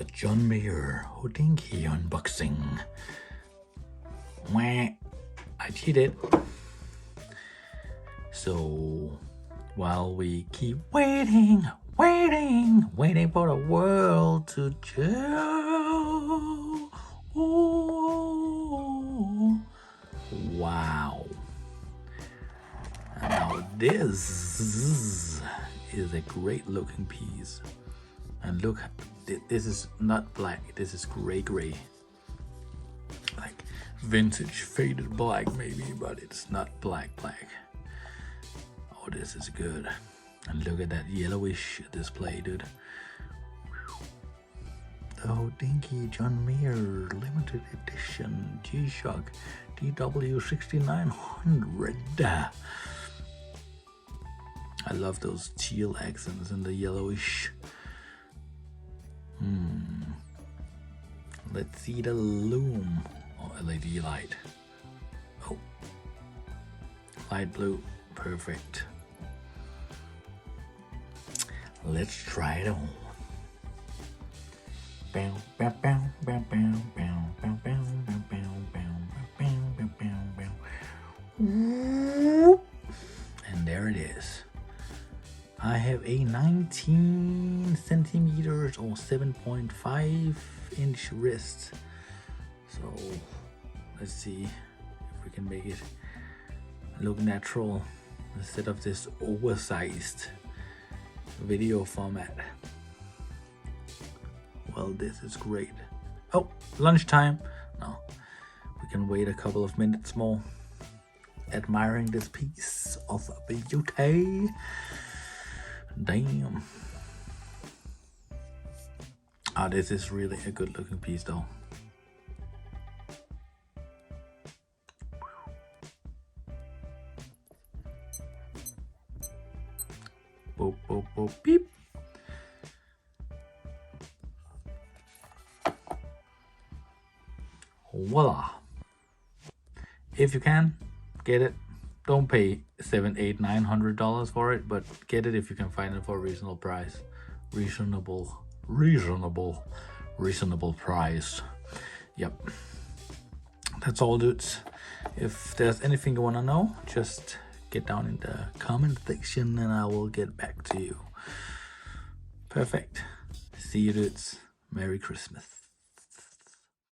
The John Mayer Hodinkee unboxing. Wah, I cheated. So while we keep waiting for the world to chill. Oh, wow. And now this is a great looking piece. And look, this is not black, this is gray. Like vintage faded black maybe, but it's not black. Oh, this is good. And look at that yellowish display, dude. The Hodinkee John Mayer limited edition G-Shock DW6900. I love those teal accents and the yellowish. Let's see the lume. Oh, LED light. Oh, light blue. Perfect. Let's try it on. And there it is. I have a 19 centimeters or 7.5 inch wrist. So let's see if we can make it look natural instead of this oversized video format. Well, this is great. Oh, lunchtime. No, we can wait a couple of minutes more admiring this piece of beauty. Damn. Ah, this is really a good looking piece though. Boop, boop, boop, beep. Voila. If you can, get it. Don't pay $700, $800, $900 for it, but get it if you can find it for a reasonable price. Reasonable price. Yep. That's all, dudes. If there's anything you want to know, just get down in the comment section and I will get back to you. Perfect. See you, dudes. Merry Christmas.